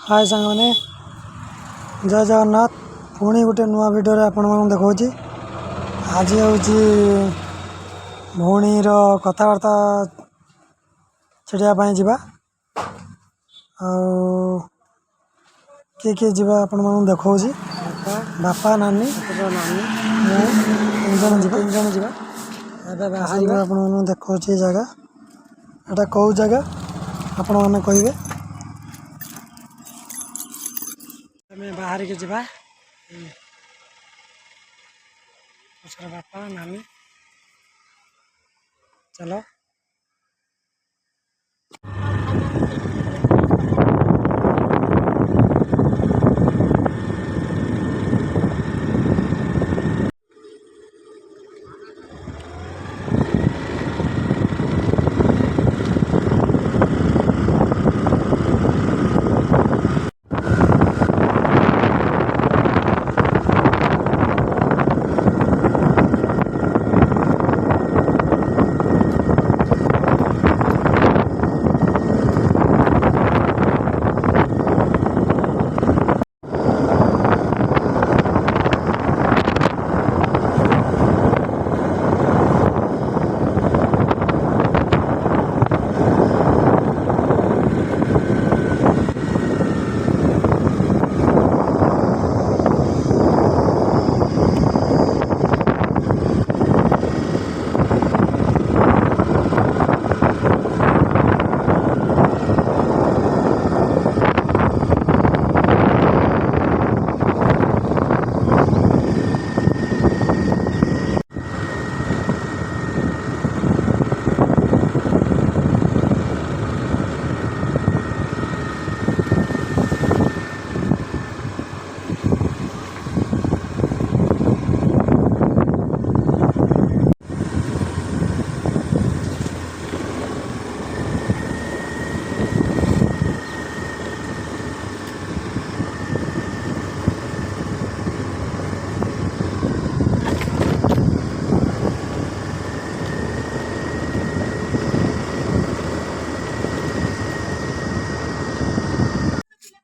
हाय सांग मैंने जय जगन्नाथ पुणी गोटे नुआ भिडियो आपण मानक देखा आज हूँ भौणीर कथबार्ता छेड़ापी जावा किए किए जावा आपण मानक देखा बापा नानी तीन जन जावा आपण मानक देखा जगह एटा कौ जगह आपण मैंने कहे बाहर के जावा बापा नानी चलो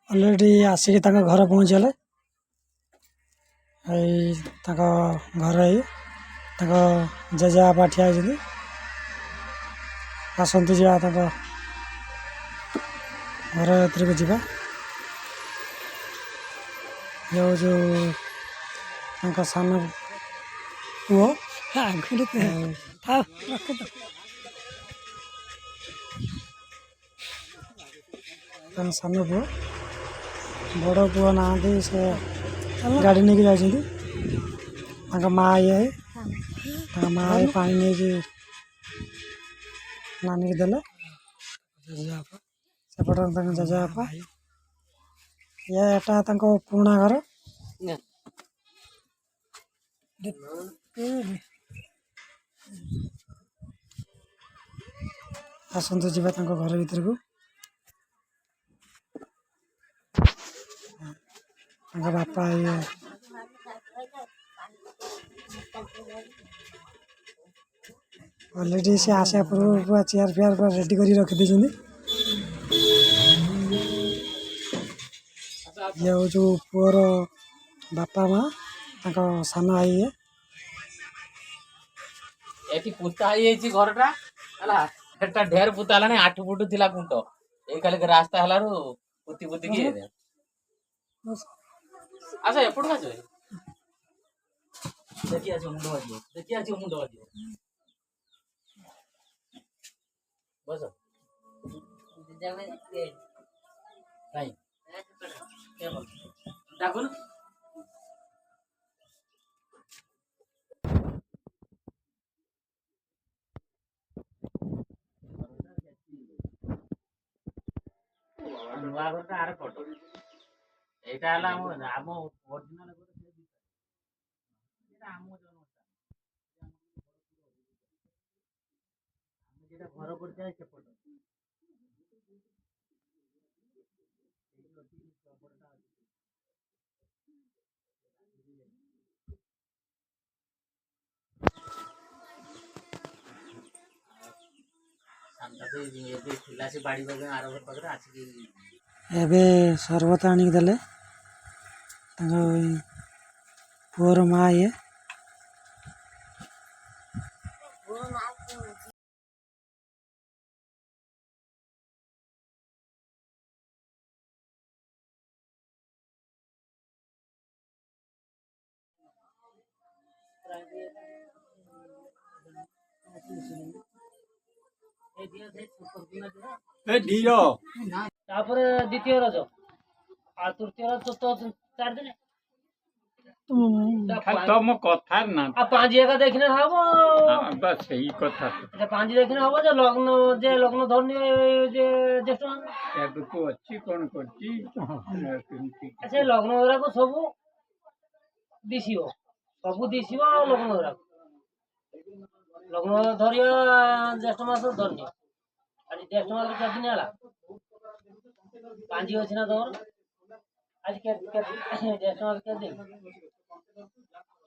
अलरेडी आसिक घर पहुँचले घर जेजेबापा ठिया आसतु जा घर भीतर को जा जो सान पुओ सान पुओ बड़ पुओ ना से गाड़ी नहीं जाती माँ ये माँ ये पानी नहीं नानी की देले सेपट जेजेबापा ये पुराणा घर आसतु जा घर भीतर को बापा ये अलरेडी से आसा पूर्व पूरा चेयर फेयर पूरा रेडी कर रखी ये हूँ जो पुअर बापा माँ सान भाई ये पुता घरटा है ढेर पुता है 8 फुट थिला कुंट ये खाली रास्ता है पुती पुती की अच्छा एपट का देखी आज मुंड बाजो देखी आज मुंड बाजो बस नहीं क्या बोल डाकुन नुआ घर आर फोटो एटा हला आम ओरिजिनल घर पर जाए सेपट शांता से बाड़ी बगे आर घर पाखे आसिक ଏବେ ସରବତ ଆଣିକି ଦେଲେ ତାଙ୍କ ପୁଅର ମା ଇଏ। ତାପରେ ଦ୍ୱିତୀୟ ରଜ ଆଉ ତୃତୀୟ ରଜ ତ 4 ଦିନ ତମ କଥା ନା ଆଉ 5 ଏକା ଦେଖିଲେ ହବ ବାସ୍ ସେଇ କଥା 5 ଦେଖିଲେ ହବ ଯେ ଲଗ୍ନ ଧରନି ଯେ ଜ୍ୟେଷ୍ଠ ମାସ ଏବେକୁ ଅଛି କଣ କରୁଛି ସେ ଲଗ୍ନ ଗୁଡାକ ସବୁ ଦିଶିବ ଆଉ ଲଗ୍ନ ଗୁଡାକ ଲଗ୍ନ ଧରିବା ଜ୍ୟେଷ୍ଠ ମାସ ଧରନି ଆଜି ଜ୍ୟେଷ୍ଠ ମାସ 4 ଦିନ ହେଲା 5 ଅଛି ନା ତମର ଆଜି ଜ୍ୟେଷ୍ଠ ମାସ କେତେ ଦିନ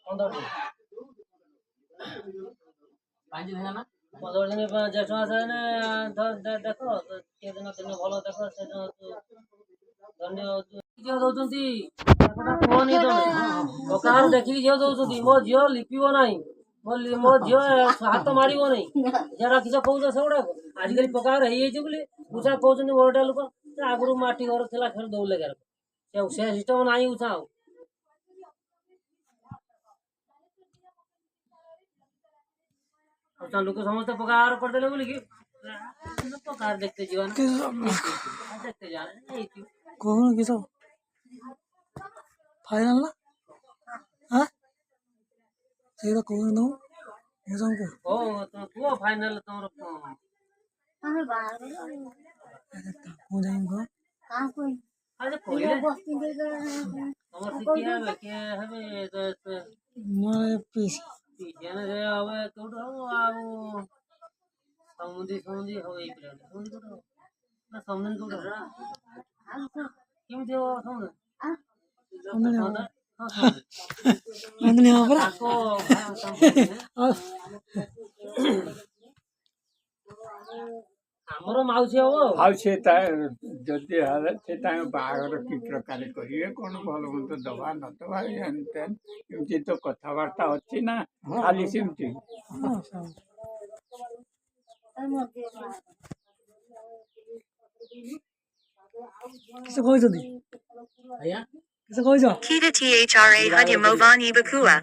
15 ଦିନ 5 ଦିନ ନା 15 ଦିନ ଜ୍ୟେଷ୍ଠ ମାସ ଦେଖ କେ ଦିନ ଭଲ ଦେଖ ସେଦିନ ଧନ୍ୟ ଦଉଛନ୍ତି କୁହନି ତମେ ପ୍ରକାର ଦେଖିକି ଝିଅ ଦଉଛନ୍ତି ମୋ ଝିଅ ଲିପିବ ନାହିଁ ମୋ ଝିଅ ହାତ ମାରିବ ନାହିଁ ଯାହା କିଛି କହୁଛ ସେଗୁଡାକ ଆଜିକାଲି ପ୍ରକାର ହେଇଯାଇଛି ବୋଲି ଉଷା କହୁଛନ୍ତି ମୋଟା ଲୋକ ଆଗରୁ ମାଟି ଘର ଥିଲା ଖେଳ ଦଉଲେ ସେ ସିଷ୍ଟମ ନାହିଁ ଉଷା ଆଉ ଲୋକ ସମସ୍ତେ ପ୍ରକାର କରିଦେଲେ ବୋଲିକି ପ୍ରକାର ଦେଖତେ ଯିବା ଦେଖତେ ଯିବା କହୁନ କିସ फाइनल ना हाँ सही तो कौन दो ये सब को କୁହ ଫାଇନାଲ ତମର हो जाएंगे ଆରେ କହିଲେ ତମର ଶିଖିଆ କିଏ ହେବେ मैं पीस ପିଜନରେ હવે କୋଉଠୁ ହବ ଆଉ ସମୁଦି ହବ ଏଇ ପିଲାଟା ସମୁଦି କୋଉଠୁ ହବ ନା ସମୁଦି କୋଉଠୁ ହବ କେମିତି ହବ ସମୁଦି नहीं हो परा ଆମର ମାଉସୀ ହବ ଆଉ ସେ ଯଦି ହେଲେ ସେ ତାଙ୍କ ବାହାଘର କି ପ୍ରକାର କରିବେ କଣ ଭଲ ମନ୍ଦ ଦବା ନଦବା ଏମିତି ତ କଥାବାର୍ତ୍ତା ଅଛି ନା ଖାଲି ସେମିତି किसे कोई तो दी ଆଜ୍ଞା किसे कोई जो Kita THRA Hudya Movani Bakua.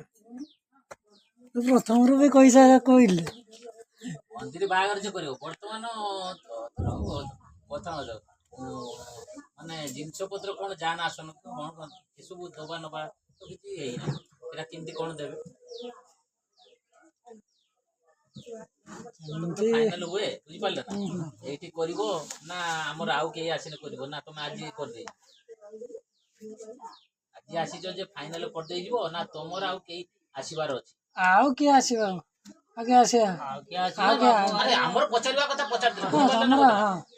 तो प्रथम रू भी कोई सा कोई ले ମନ୍ଦିର ବାହାଘର ଯେ କରିବ ବର୍ତ୍ତମାନ କଥା ମାନେ ଜିନିଷ ପତ୍ର କଣ ଯାହା ନା ଆସନ କଣ ଏସବୁ ଦବା ନବା ତ କିଛି ହେଇନାହିଁ ଏଟା କେମିତି କଣ ଦେବେ ଫାଇନାଲ ହୁଏ ବୁଝିପାରିଲେ ନା ଏଇଠି କରିବ ନା ଆମର ଆଉ କେହି ଆସିଲେ କରିବ ନା ତମେ ଆଜି କରିଦେଇ ଆଜି ଆସିଛ ଯେ ଫାଇନାଲ କରିଦେଇଯିବ ନା ତମର ଆଉ କେହି ଆସିବାର ଅଛି आओ क्या आसीबा आगे आसिया ଆରେ ଆମର ପଚାରିବା କଥା ପଚାରିଦେଲ ବୁଝିପାରିଲେ ନା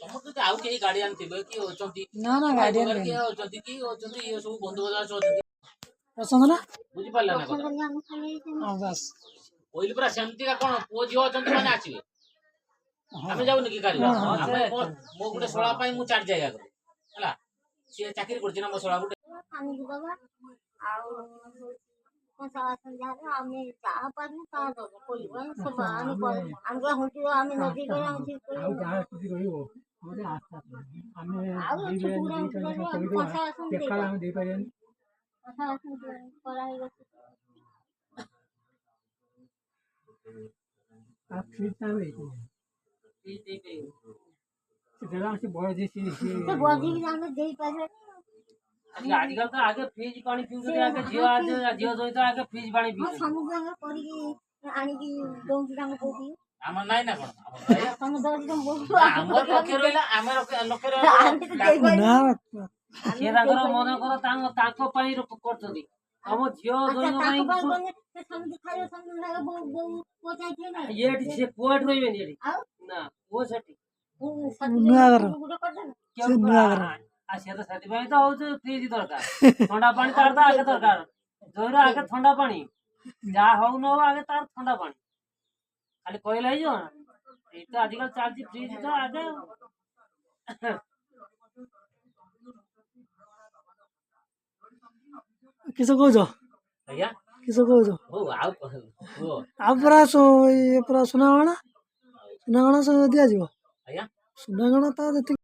ତମର ଯଦି ଆଉ କେହି ଗାର୍ଡିଆନ ଥିବେ କି ଅଛନ୍ତି ना ना गार्डियन କିଏ ଅଛନ୍ତି କି ଅଛନ୍ତି ଇଏ ସବୁ ବନ୍ଧୁବାନ୍ଧବ ଅଛନ୍ତି पसंद ना ବୁଝିପାରିଲେ ନା କଥା हां बस କହିଲି ପୁରା ସେମିତିକା କଣ ପୁଅ ଝିଅ ଅଛନ୍ତି ମାନେ ଆସିବେ ଆମେ ଯାଉନି କି ଗାଡି ଆମେ ମୋ ଗୋଟେ ଶଳା ପାଇଁ ମୁଁ 4 ଜାଗା କରେ ହେଲା ସିଏ ଚାକିରି କରୁଛି ନା ମୋ ଶଳା ଗୋଟେ ଆମେ ଯାହା ପାରିବୁ ତାହା ଦବୁ କହିବୁ ଆମେ ନଦୀ ଗଲେ ଆମେ ଠିକ କରିବୁ ଆମେ ଦେଇପାରିବା ଆଜିକାଲି ତ ଆଗେ ଫ୍ରିଜ ପାଣି ପିଉଛନ୍ତି ଆଗେ ଝିଅ ସହିତ ଆଗେ ଫ୍ରିଜ ପାଣି ପିଉଛନ୍ତି ସମୁଦ୍ର କରିକି ଆଣିକି ଦଉଛି ତାଙ୍କ କୋଉଠି ଆମର ନାଇଁ ନା କଣ ତମେ ଦଉଛି ତମ ଆମର ଲକ୍ଷ୍ୟ ରହିଲା ଆମେ ଲକ୍ଷ୍ୟ ना ସିଏ ତାଙ୍କର ମନେ କର ତାଙ୍କ ପାଇଁ କରୁଛନ୍ତି ଆମ ଝିଅ ଜଣଙ୍କ ପାଇଁ ଇଏ ଏଠି ସେ ପୁଅ ଏଠି ରହିବେନି ଏଠି ନା ପୁଅ ସେଠି नुआगर କେଉଁ ସେ नुआगर ଆଉ ସିଏ ତ ସେଥିପାଇଁ ତ ହଉଛି ଫ୍ରିଜ ଦରକାର ଥଣ୍ଡା ପାଣି ତାର ତ ଆଗେ ଦରକାର ଜୟର ଆଗେ ଥଣ୍ଡା ପାଣି ଯାହା ହଉ ନ ହଉ ଆଗେ ତାର ଥଣ୍ଡା ପାଣି ଖାଲି କହିଲେ ହେଇଯିବ ନା ଏଇ ତ ଆଜିକାଲି ଚାଲିଛି ଫ୍ରିଜ ତ ଆଗେ किस कौच ଆଜ୍ଞା किस कौच ହଉ ଆଉ କୁହ ଆଉ ପୁରା ଇଏ ପୁରା ସୁନାଗଣା ସବୁ ଦିଆଯିବ ଆଜ୍ଞା ସୁନାଗଣା ତ ଯେତିକି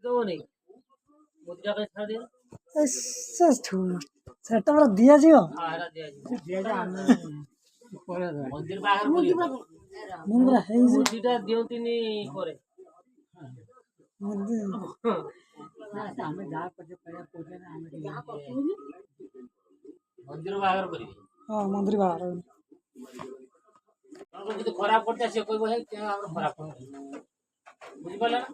ଦେବନି ମୁଦିଟା ପାଇଁ ଛାଡ଼ିଦିଅ ସେଟା ପୁରା ଦିଆଯିବ ହଁ ହେରା ଦିଆଯିବ ମନ୍ଦିର ବାହାଘର କରିବ ମୁଁ ପୁରା ହେଇଛି ମୁଦିଟା ଦିଅନ୍ତିନି ପରେ ମନ୍ଦିର ବାହାଘର କରିବେ ହଁ ମନ୍ଦିର ବାହାର ଆପଣଙ୍କର ଯଦି ଖରାପ ପଡ଼ିଥାଏ ସେ କହିବ ହେ ଆମର ଖରାପ ପଡ଼ିଥାଏ ବୁଝିପାରିଲେ ନା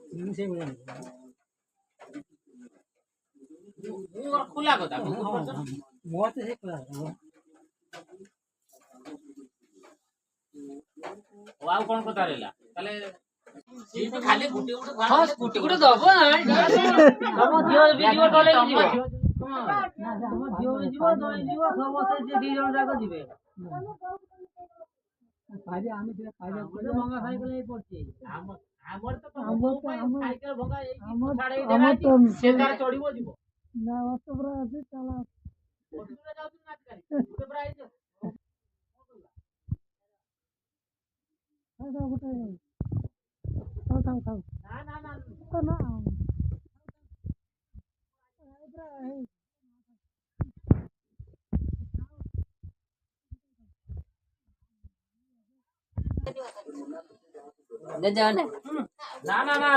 ମୁଁ ଖୋଲା କଥା ବୁଝିପାରୁଛ ନା ଆଉ କଣ କଥା ରହିଲା ତାହେଲେ ଖାଲି ଗୋଟେ ଦବ ତମ ଝିଅ ବି ଯିବ ଟଲେ ବି ଯିବ ଆମ ଝିଅ ବି ଯିବ ତମେ ଯିବ ସମସ୍ତେ ସେ 2 ଜଣ ଯାକ ଯିବେ ଭଙ୍ଗା ସାଇକେଲ ହେଇ ପଡିଛି ଆମର ତ ସାଇକେଲ ଭଙ୍ଗା ସେ ତାର ଚଢିବ ଯିବ ନା ଅଷ୍ଟ ପୁରା ଅଛି ଚାଲ ଗୋଟେ ଥାଉ ନା ନା ନା ନା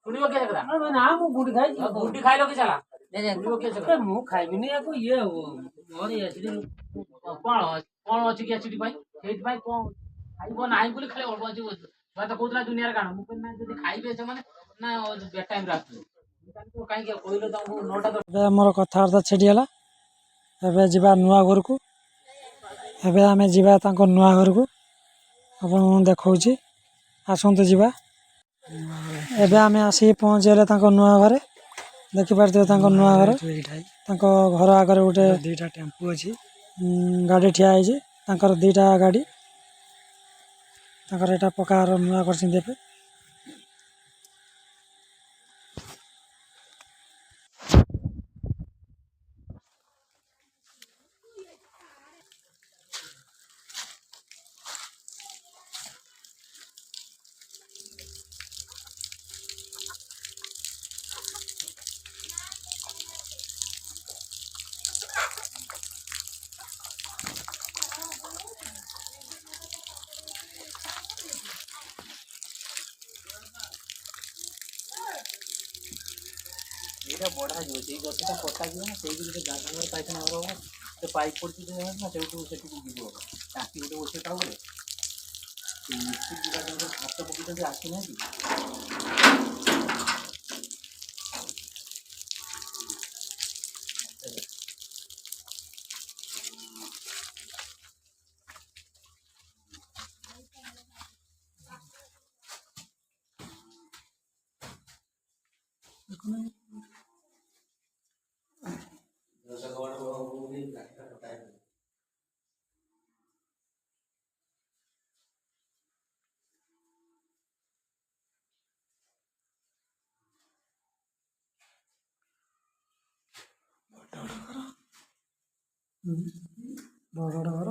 ଶୁଣିବ କିଏ ସେକଥା ନା ମୁଁ ଗୁଡି ଖାଇଛି ଗୁଡି ଖାଇଲ କି ଚାଲା ମୁଁ ଖାଇବିନି ୟାକୁ ଇଏ ହବ ମୋର ଏସିଡି କଣ କଣ ଅଛି କି ଏସିଡି ପାଇଁ ସେଇଥିପାଇଁ କଣ ଖାଇବ ନାହିଁ ବୋଲି ଖାଲି ଅଳ୍ପ ଅଛି ଛୁଆ ତ କହୁଥିଲା ଦୁନିଆରେ କାଣ ମୁଁ କହିଲି ଯଦି ଖାଇବେ ସେମାନେ ନା ବେଟାଇମରେ ଆସିବେ କାହିଁକି କହିଲେ ତମକୁ 9ଟା ଏବେ ଆମର କଥାବାର୍ତ୍ତା ଛିଡ଼ିଗଲା ଏବେ ଯିବା ନୂଆ ଘରକୁ ଏବେ ଆମେ ଯିବା ତାଙ୍କ ନୂଆ ଘରକୁ ଆପଣଙ୍କୁ ଦେଖାଉଛି ଆସନ୍ତୁ ଯିବା ଏବେ ଆମେ ଆସିକି ପହଞ୍ଚିଗଲେ ତାଙ୍କ ନୂଆ ଘରେ ଦେଖିପାରୁଥିବେ ତାଙ୍କ ନୂଆ ଘର ତାଙ୍କ ଘର ଆଗରେ ଗୋଟେ 2ଟା ଟେମ୍ପୁ ଅଛି ଗାଡ଼ି ଠିଆ ହେଇଛି ତାଙ୍କର 2ଟା ଗାଡ଼ି ତାଙ୍କର ଏଇଟା ପକ୍କା ଘର ନୂଆ କରିଛନ୍ତି ଏବେ ଏଇଟା ବଢା ଯିବ ସେଇ ଗଛଟା କଟା ଯିବ ନା ସେଇଠି ଗୋଟେ ଜାଗାରେ ପାଇଖାନା ଘର ହବ ସେ ପାଇପ୍ ପଡିଛି ନା ସେଇଠୁ ସେଠିକୁ ଯିବ ଟାଙ୍କି ଗୋଟେ ବସେଇ ତା ଉପରେ ମିସ୍ତ୍ରୀ ଦୁଇଟା ଜଣଙ୍କ ହାତ ପକେଇଛନ୍ତି ଆସିନାହାନ୍ତି ବଡ଼ ଘର